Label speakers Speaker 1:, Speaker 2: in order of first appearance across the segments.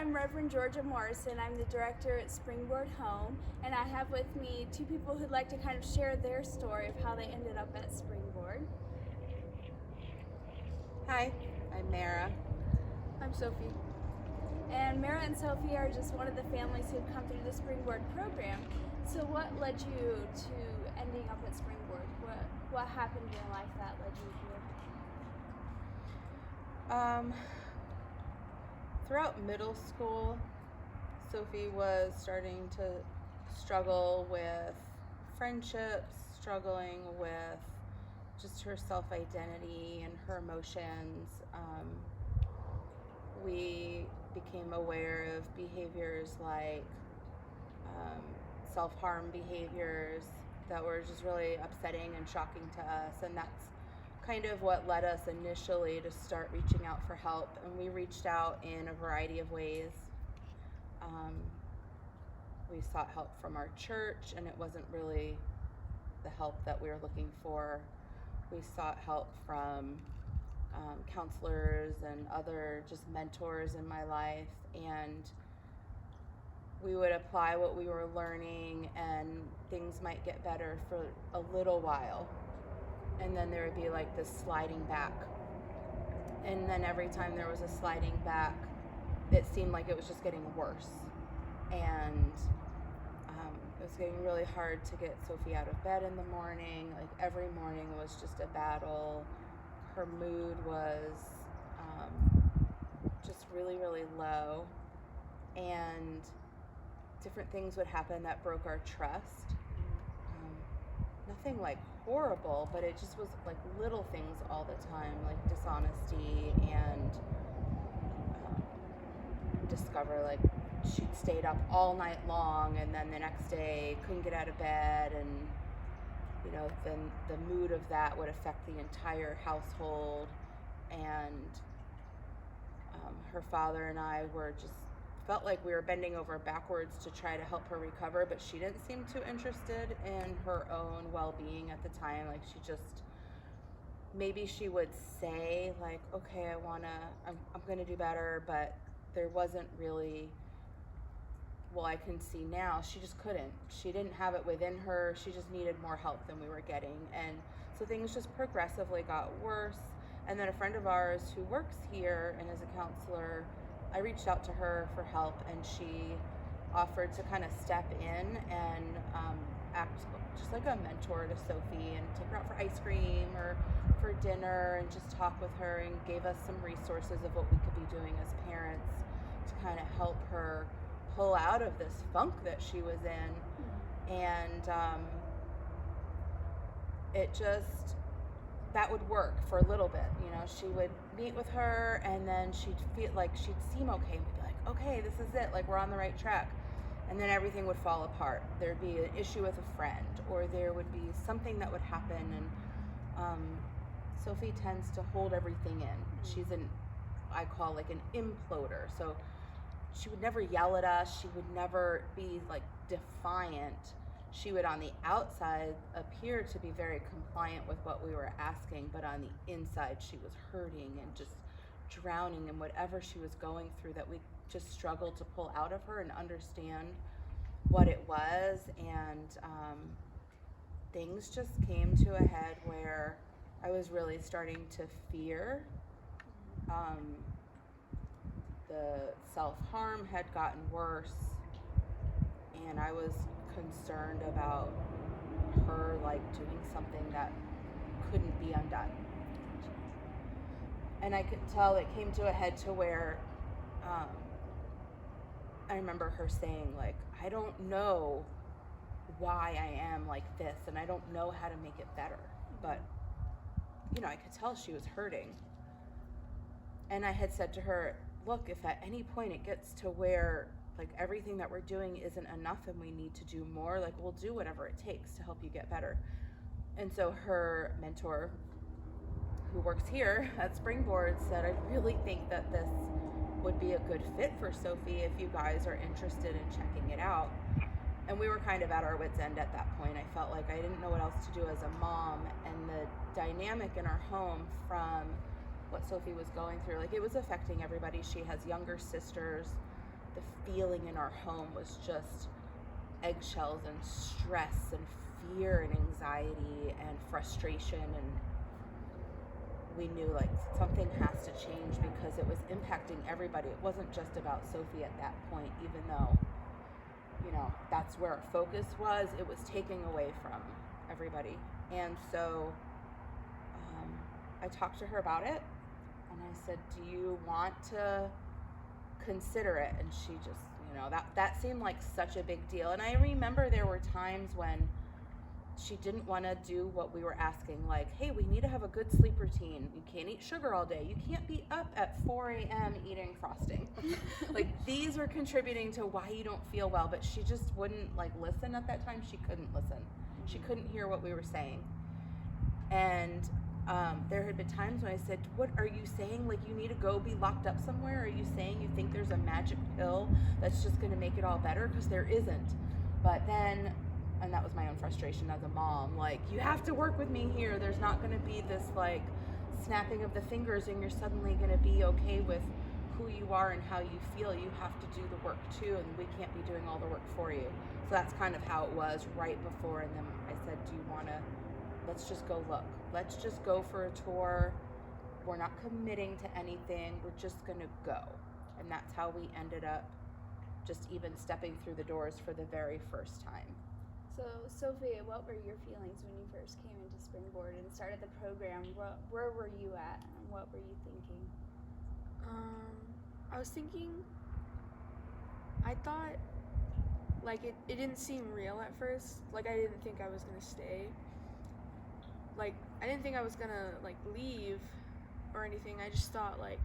Speaker 1: I'm Reverend Georgia Morrison. I'm the director at Springboard Home, and I have with me two people who'd like to kind of share their story of how they ended up at Springboard.
Speaker 2: Hi, I'm Mara.
Speaker 3: I'm Sophie.
Speaker 1: And Mara and Sophie are just one of the families who've come through the Springboard program. So what led you to ending up at Springboard? What happened in your life that led you here?
Speaker 2: Throughout middle school, Sophie was starting to struggle with friendships, struggling with just her self-identity and her emotions. We became aware of behaviors like self-harm behaviors that were just really upsetting and shocking to us, and that's kind of what led us initially to start reaching out for help. And we reached out in a variety of ways. We sought help from our church, and it wasn't really the help that we were looking for. We sought help from counselors and other just mentors in my life, and we would apply what we were learning, and things might get better for a little while, and then there would be like this sliding back, and then every time there was a sliding back, it seemed like it was just getting worse, and it was getting really hard to get Sophie out of bed in the morning. Like every morning was just a battle. Her mood was just really, really low, and different things would happen that broke our trust. Nothing like horrible, but it just was like little things all the time, like dishonesty, and discover like she'd stayed up all night long, and then the next day couldn't get out of bed, and you know, then the mood of that would affect the entire household. And her father and I were just felt like we were bending over backwards to try to help her recover, but she didn't seem too interested in her own well-being at the time. Like she just, maybe she would say like, okay, I'm gonna do better, but there wasn't really, well, I can see now, she just couldn't. She didn't have it within her. She just needed more help than we were getting. And so things just progressively got worse. And then a friend of ours who works here and is a counselor, I reached out to her for help, and she offered to kind of step in and act just like a mentor to Sophie and take her out for ice cream or for dinner and just talk with her, and gave us some resources of what we could be doing as parents to kind of help her pull out of this funk that she was in. And it just, that would work for a little bit. You know, she would meet with her, and then she'd feel like she'd seem okay, and we'd be like, okay, this is it, like we're on the right track. And then everything would fall apart. There'd be an issue with a friend, or there would be something that would happen, and Sophie tends to hold everything in. She's I call like an imploder. So she would never yell at us. She would never be like defiant. She would on the outside appear to be very compliant with what we were asking, but on the inside she was hurting and just drowning in whatever she was going through, that we just struggled to pull out of her and understand what it was. And things just came to a head where I was really starting to fear. The self-harm had gotten worse, and I was concerned about her like doing something that couldn't be undone. And I could tell it came to a head to where I remember her saying like, I don't know why I am like this, and I don't know how to make it better, but you know, I could tell she was hurting. And I had said to her, look, if at any point it gets to where like everything that we're doing isn't enough and we need to do more, like we'll do whatever it takes to help you get better. And so her mentor, who works here at Springboard, said, I really think that this would be a good fit for Sophie if you guys are interested in checking it out. And we were kind of at our wits' end at that point. I felt like I didn't know what else to do as a mom, and the dynamic in our home from what Sophie was going through, like it was affecting everybody. She has younger sisters. the feeling in our home was just eggshells and stress and fear and anxiety and frustration, and we knew like something has to change because it was impacting everybody. It wasn't just about Sophie at that point, even though, you know, that's where our focus was. It was taking away from everybody. And so I talked to her about it, and I said, do you want to consider it? And she just, you know, that seemed like such a big deal. And I remember there were times when she didn't want to do what we were asking, like, hey, we need to have a good sleep routine. You can't eat sugar all day. You can't be up at 4 a.m. eating frosting. Like, these were contributing to why you don't feel well, but she just wouldn't, like, listen at that time. She couldn't listen. She couldn't hear what we were saying. And there had been times when I said, what are you saying? Like, you need to go be locked up somewhere? Are you saying you think there's a magic pill that's just going to make it all better? Because there isn't. But then, and that was my own frustration as a mom, like, you have to work with me here. There's not going to be this, like, snapping of the fingers and you're suddenly going to be okay with who you are and how you feel. You have to do the work too, and we can't be doing all the work for you. So that's kind of how it was right before. And then I said, do you want to, let's just go look. Let's just go for a tour. We're not committing to anything. We're just going to go. And that's how we ended up just even stepping through the doors for the very first time.
Speaker 1: So, Sophie, what were your feelings when you first came into Springboard and started the program? Where were you at, and what were you thinking?
Speaker 3: I was thinking, I thought, like, it didn't seem real at first. Like, I didn't think I was going to stay. Like, I didn't think I was going to, like, leave or anything. I just thought, like,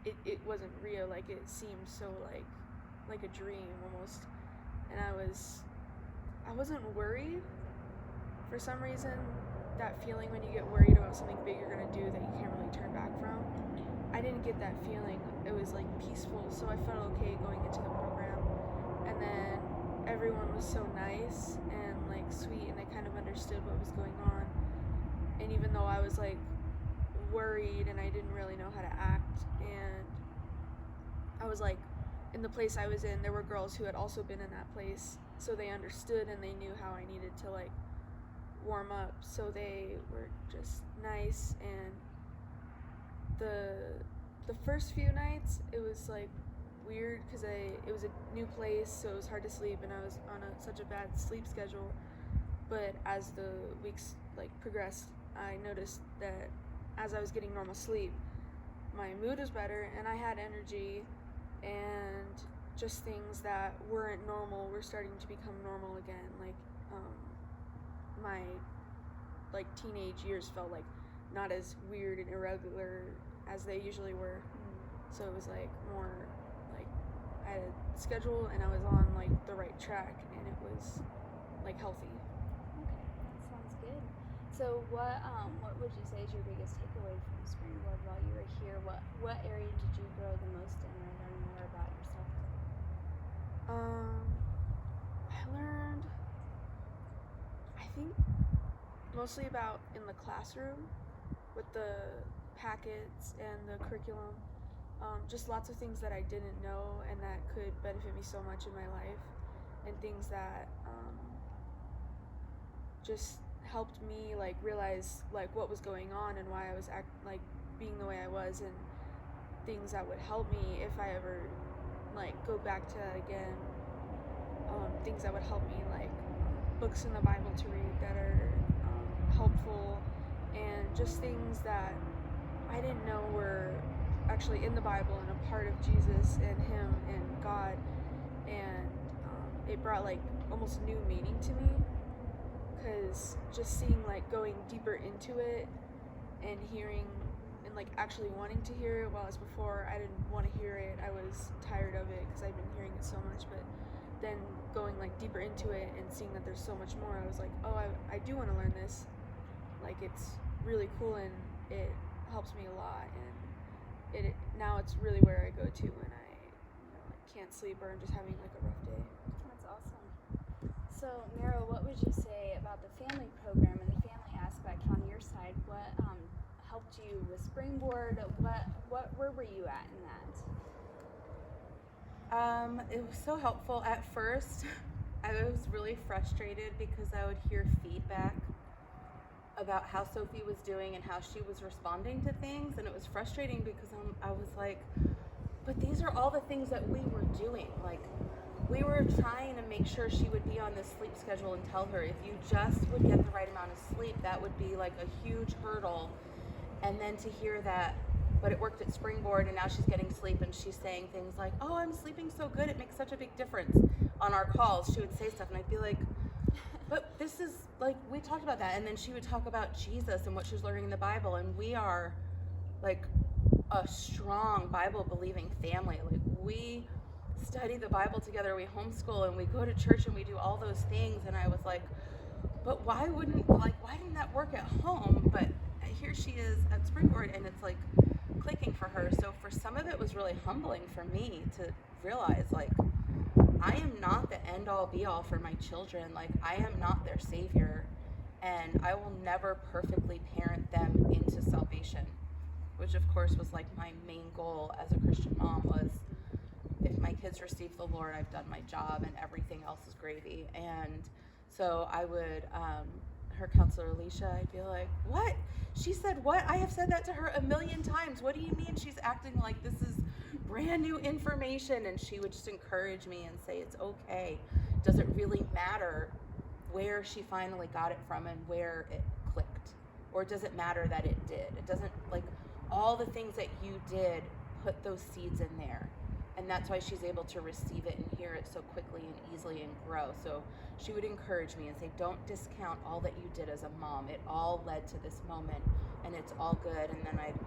Speaker 3: it wasn't real. Like, it seemed so, like a dream almost. And I wasn't worried. For some reason, that feeling when you get worried about something big you're going to do that you can't really turn back from, I didn't get that feeling. It was, like, peaceful, so I felt okay going into the program. And then everyone was so nice and, like, sweet, and they kind of understood what was going on. And even though I was, like, worried and I didn't really know how to act, and I was, like, in the place I was in, there were girls who had also been in that place, so they understood and they knew how I needed to, like, warm up. So they were just nice. And the first few nights, it was, like, weird because it was a new place, so it was hard to sleep, and I was on such a bad sleep schedule. But as the weeks, like, progressed, I noticed that as I was getting normal sleep, my mood was better and I had energy, and just things that weren't normal were starting to become normal again. Like, my, like, teenage years felt like not as weird and irregular as they usually were. So it was, like, more like I had a schedule and I was on, like, the right track, and it was, like, healthy.
Speaker 1: Okay, that sounds good. So what would you say is your biggest takeaway from Springboard while you were here? What area did you grow the most in or learn more about yourself?
Speaker 3: I learned, I think, mostly about in the classroom with the packets and the curriculum. Just lots of things that I didn't know and that could benefit me so much in my life, and things that just helped me, like, realize, like, what was going on and why I was like being the way I was, and things that would help me if I ever, like, go back to that again. Things that would help me, like books in the Bible to read that are helpful, and just things that I didn't know were actually in the Bible and a part of Jesus and Him and God, and it brought, like, almost new meaning to me, because just seeing, like, going deeper into it and hearing and, like, actually wanting to hear it, whereas before I didn't want to hear it. I was tired of it because I've been hearing it so much. But then going, like, deeper into it and seeing that there's so much more, I was like, oh, I do want to learn this. Like, it's really cool and it helps me a lot, and now it's really where I go to when I, like, can't sleep or I'm just having, like, a rough day.
Speaker 1: That's awesome. So, Meryl, what would you say about the family program and the family aspect on your side? What helped you with Springboard? Where were you at in that?
Speaker 2: It was so helpful. At first, I was really frustrated because I would hear feedback about how Sophie was doing and how she was responding to things, and it was frustrating because I was like, but these are all the things that we were doing. Like, we were trying to make sure she would be on this sleep schedule and tell her if you just would get the right amount of sleep, that would be like a huge hurdle. And then to hear that, but it worked at Springboard and now she's getting sleep and she's saying things like, oh, I'm sleeping so good, it makes such a big difference. On our calls, she would say stuff and I'd be like, but this is like, we talked about that. And then she would talk about Jesus and what she was learning in the Bible. And we are like a strong Bible believing family. Like, we study the Bible together, we homeschool, and we go to church and we do all those things. And I was like, but why didn't that work at home? But here she is at Springboard and it's like clicking for her. So for some of it was really humbling for me to realize, like, I am not the end all be all for my children. Like, I am not their savior, and I will never perfectly parent them into salvation, which of course was like my main goal as a Christian mom was, if my kids receive the Lord, I've done my job and everything else is gravy. And so I would, her counselor Alicia, I'd be like, what? She said what? I have said that to her 1,000,000 times. What do you mean she's acting like this is brand new information? And she would just encourage me and say, it's okay. Does it really matter where she finally got it from and where it clicked? Or does it matter that it did? It doesn't, like, all the things that you did, put those seeds in there. And that's why she's able to receive it and hear it so quickly and easily and grow. So she would encourage me and say, don't discount all that you did as a mom. It all led to this moment and it's all good. And then I'd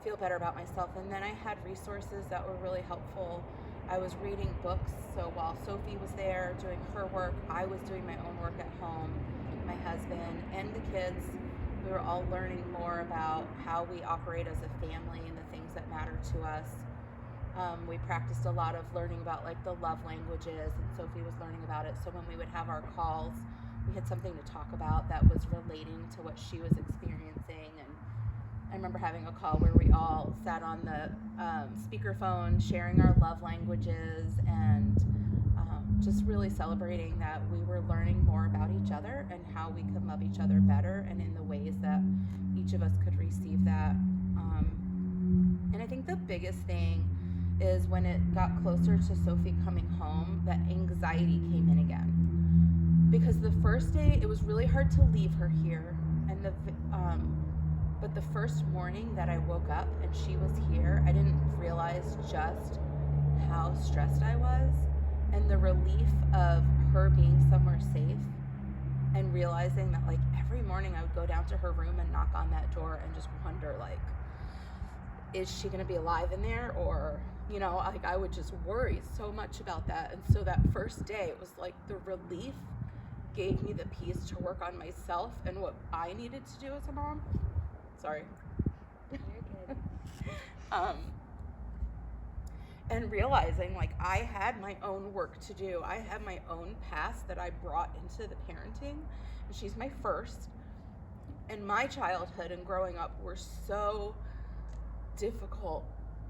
Speaker 2: feel better about myself. And then I had resources that were really helpful. I was reading books. So while Sophie was there doing her work, I was doing my own work at home with my husband and the kids. We were all learning more about how we operate as a family and the things that matter to us. We practiced a lot of learning about like the love languages, and Sophie was learning about it. So when we would have our calls, we had something to talk about that was relating to what she was experiencing. And I remember having a call where we all sat on the speakerphone sharing our love languages and just really celebrating that we were learning more about each other and how we could love each other better and in the ways that each of us could receive that. And I think the biggest thing is when it got closer to Sophie coming home, that anxiety came in again. Because the first day, it was really hard to leave her here. And but the first morning that I woke up and she was here, I didn't realize just how stressed I was. And the relief of her being somewhere safe and realizing that, like, every morning I would go down to her room and knock on that door and just wonder, like, is she going to be alive in there? Or, you know, like, I would just worry so much about that. And so that first day, it was like the relief gave me the peace to work on myself and what I needed to do as a mom. Sorry.
Speaker 1: You're good.
Speaker 2: And realizing, like, I had my own work to do. I had my own past that I brought into the parenting. And she's my first. And my childhood and growing up were so difficult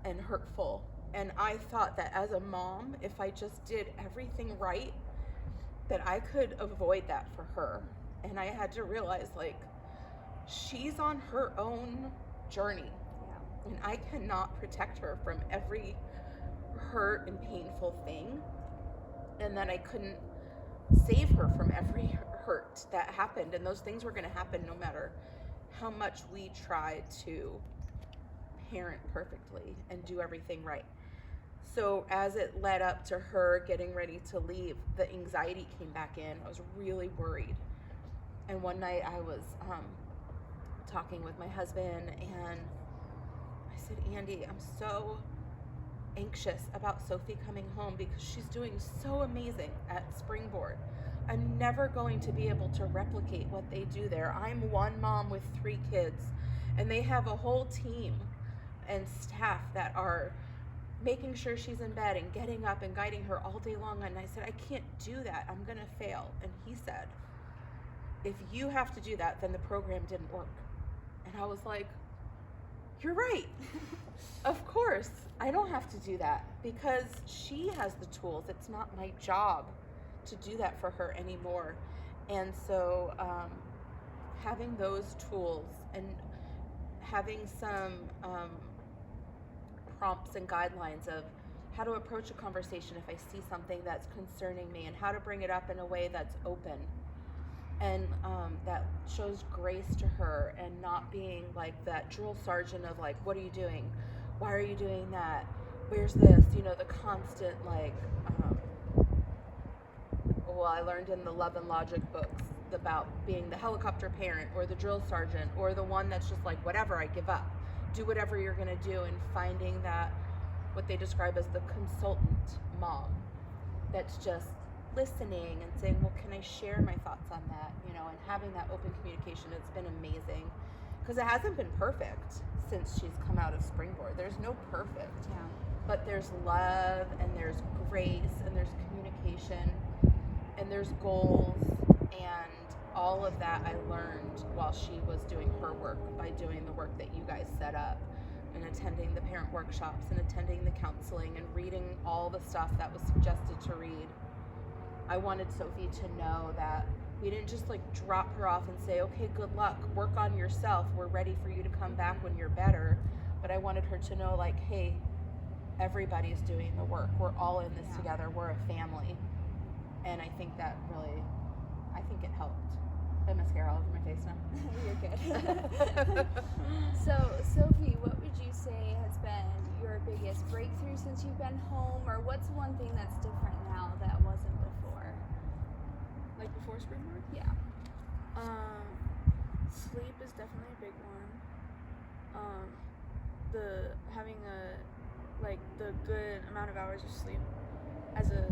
Speaker 2: and hurtful. And I thought that as a mom, if I just did everything right, that I could avoid that for her. And I had to realize, like, she's on her own journey.
Speaker 1: Yeah.
Speaker 2: And I cannot protect her from every hurt and painful thing. And that I couldn't save her from every hurt that happened. And those things were going to happen no matter how much we tried to parent perfectly and do everything right. So as it led up to her getting ready to leave, the anxiety came back in. I was really worried. And one night I was talking with my husband and I said, Andy, I'm so anxious about Sophie coming home because she's doing so amazing at Springboard. I'm never going to be able to replicate what they do there. I'm one mom with 3 kids and they have a whole team and staff that are making sure she's in bed and getting up and guiding her all day long. And I said, I can't do that. I'm going to fail. And he said, if you have to do that, then the program didn't work. And I was like, you're right. Of course, I don't have to do that because she has the tools. It's not my job to do that for her anymore. And so having those tools and having some prompts and guidelines of how to approach a conversation if I see something that's concerning me, and how to bring it up in a way that's open and that shows grace to her, and not being like that drill sergeant of like, what are you doing? Why are you doing that? Where's this? The constant like, well, I learned in the Love and Logic books about being the helicopter parent or the drill sergeant or the one that's just like, whatever, I give up. Do whatever you're going to do, and finding that what they describe as the consultant mom that's just listening and saying, well, can I share my thoughts on that? And having that open communication. It's been amazing because it hasn't been perfect since she's come out of Springboard. There's no perfect, but there's love and there's grace and there's communication and there's goals, and all of that I learned while she was doing her work by doing the work that you guys set up and attending the parent workshops and attending the counseling and reading all the stuff that was suggested to read. I wanted Sophie to know that we didn't just like drop her off and say, okay, good luck, work on yourself, we're ready for you to come back when you're better. But I wanted her to know like, hey, everybody's doing the work, we're all in this together, we're a family. And I think that really, it helped. I have mascara all over my face now.
Speaker 1: You're good. So, Sophie, what would you say has been your biggest breakthrough since you've been home, or what's one thing that's different now that wasn't before?
Speaker 3: Like before Springboard?
Speaker 1: Yeah.
Speaker 3: Sleep is definitely a big one. The having the good amount of hours of sleep as a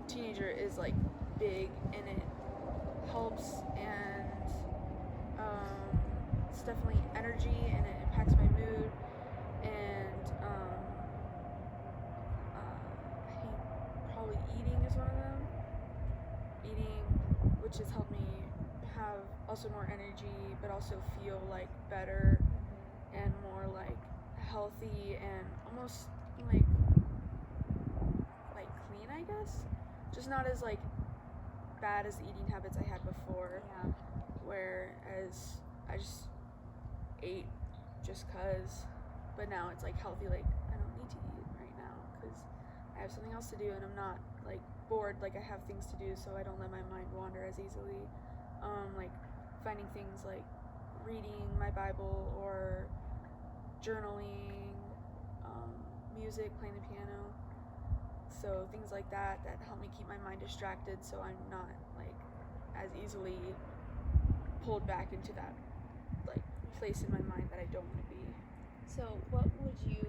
Speaker 3: teenager is like big, and it helps, and it's definitely energy, and it impacts my mood, and I think probably eating is one of them. Eating, which has helped me have also more energy, but also feel like better and more like healthy and almost like clean, I guess. Just not as like bad as the eating habits I had before.
Speaker 1: Yeah.
Speaker 3: Whereas I just ate just cause, but now it's like healthy. Like I don't need to eat right now because I have something else to do, and I'm not like bored. Like I have things to do, so I don't let my mind wander as easily. Like finding things like reading my Bible or journaling, music, playing the piano. So things like that help me keep my mind distracted, so I'm not like as easily pulled back into that like place in my mind that I don't want to be.
Speaker 1: So what would you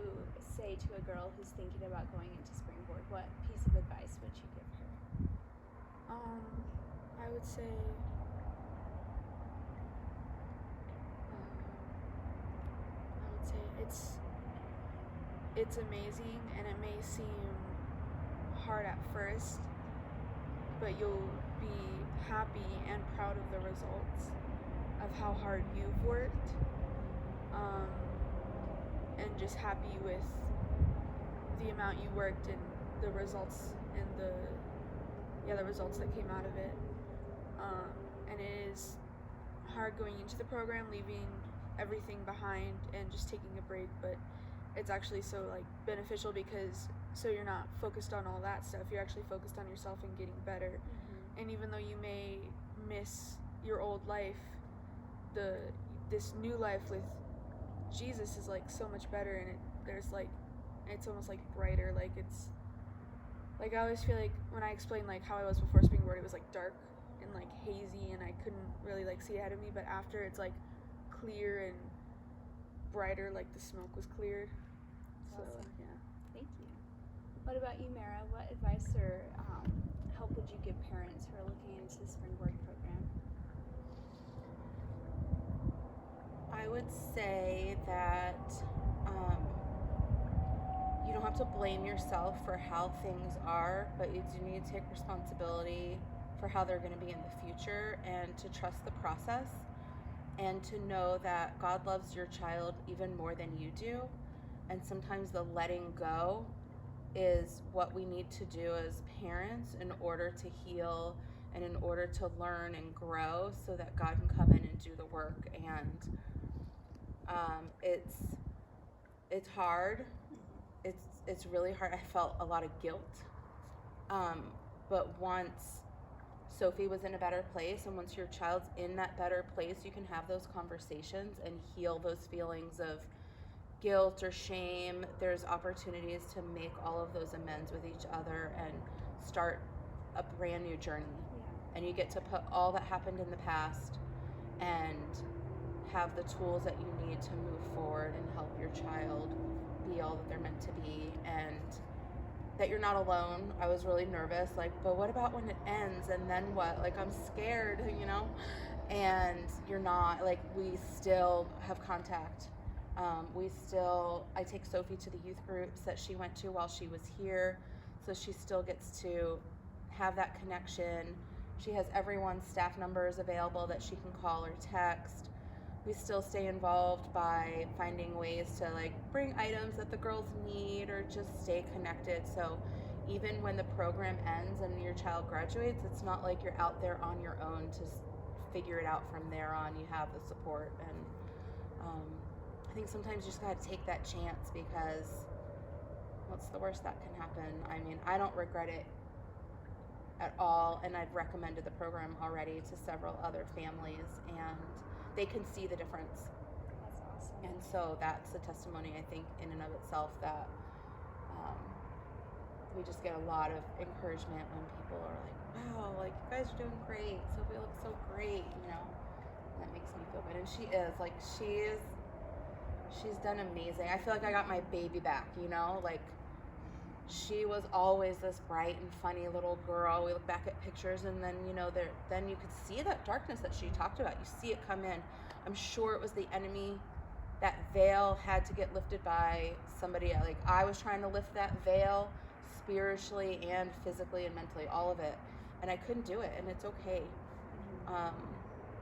Speaker 1: say to a girl who's thinking about going into Springboard? What piece of advice would you give her?
Speaker 3: I would say it's amazing, and it may seem hard at first, but you'll be happy and proud of the results of how hard you've worked, and just happy with the amount you worked and the results and the results that came out of it. And it is hard going into the program, leaving everything behind and just taking a break, but it's actually so like beneficial because so you're not focused on all that stuff, you're actually focused on yourself and getting better. Mm-hmm. And even though you may miss your old life, this new life with Jesus is like so much better, and it's almost like brighter. Like it's like I always feel like when I explain like how I was before Springboard, it was like dark and like hazy, and I couldn't really like see ahead of me, but after it's like clear and brighter, like the smoke was cleared. So
Speaker 1: awesome.
Speaker 3: Yeah.
Speaker 1: Thank you. What about you, Mara? What advice or help would you give parents who are looking into the Springboard program?
Speaker 2: I would say that you don't have to blame yourself for how things are, but you do need to take responsibility for how they're going to be in the future, and to trust the process, and to know that God loves your child even more than you do. And sometimes the letting go is what we need to do as parents in order to heal and in order to learn and grow so that God can come in and do the work. And it's hard. It's really hard. I felt a lot of guilt. But once Sophie was in a better place, and once your child's in that better place, you can have those conversations and heal those feelings of guilt or shame. There's opportunities to make all of those amends with each other and start a brand new journey.
Speaker 1: Yeah.
Speaker 2: And you get to put all that happened in the past and have the tools that you need to move forward and help your child be all that they're meant to be, and that you're not alone. I was really nervous, like, but what about when it ends, and then what? Like, I'm scared, you know? And you're not. Like, we still have contact. I take Sophie to the youth groups that she went to while she was here, so she still gets to have that connection. She has everyone's staff numbers available that she can call or text. We still stay involved by finding ways to like bring items that the girls need or just stay connected. So even when the program ends and your child graduates, it's not like you're out there on your own to figure it out from there on. You have the support, and I think sometimes you just gotta take that chance, because what's the worst that can happen? I mean, I don't regret it at all, and I've recommended the program already to several other families, and they can see the difference.
Speaker 1: That's awesome.
Speaker 2: And so that's a testimony, I think, in and of itself, that we just get a lot of encouragement when people are like, wow, like, you guys are doing great. Sophie looks so great, you know? And that makes me feel good. And she is, like, she's done amazing. I feel like I got my baby back, you know? Like, she was always this bright and funny little girl. We look back at pictures, and then, you know, then you could see that darkness that she talked about. You see it come in. I'm sure it was the enemy. That veil had to get lifted by somebody. Like, I was trying to lift that veil spiritually and physically and mentally, all of it. And I couldn't do it, and it's okay.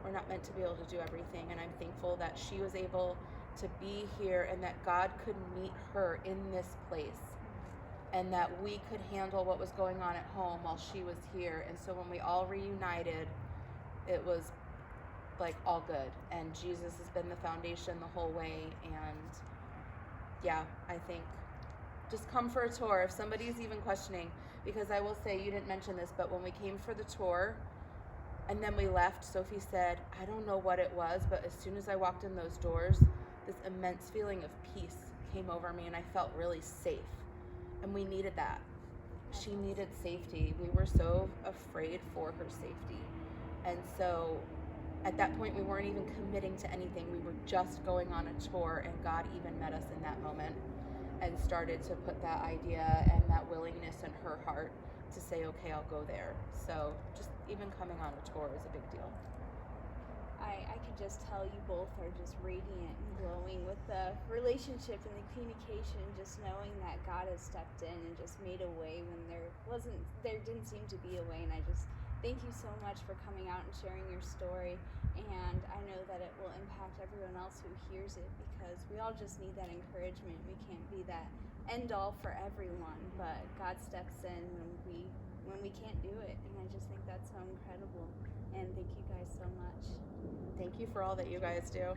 Speaker 2: We're not meant to be able to do everything, and I'm thankful that she was able to be here and that God could meet her in this place, and that we could handle what was going on at home while she was here. And so when we all reunited, it was like all good, and Jesus has been the foundation the whole way. And yeah, I think just come for a tour if somebody's even questioning, because I will say, you didn't mention this, but when we came for the tour and then we left, Sophie said, I don't know what it was, but as soon as I walked in those doors, this immense feeling of peace came over me, and I felt really safe. And we needed that. She needed safety. We were so afraid for her safety. And so at that point, we weren't even committing to anything. We were just going on a tour, and God even met us in that moment and started to put that idea and that willingness in her heart to say, okay, I'll go there. So just even coming on a tour is a big deal.
Speaker 1: I could just tell you both are just radiant and glowing with the relationship and the communication, just knowing that God has stepped in and just made a way when there didn't seem to be a way. And I just thank you so much for coming out and sharing your story. And I know that it will impact everyone else who hears it, because we all just need that encouragement. We can't be that end all for everyone, but God steps in when we can't do it. And I just think that's so incredible. And thank you guys so much.
Speaker 2: Thank you for all that you guys do.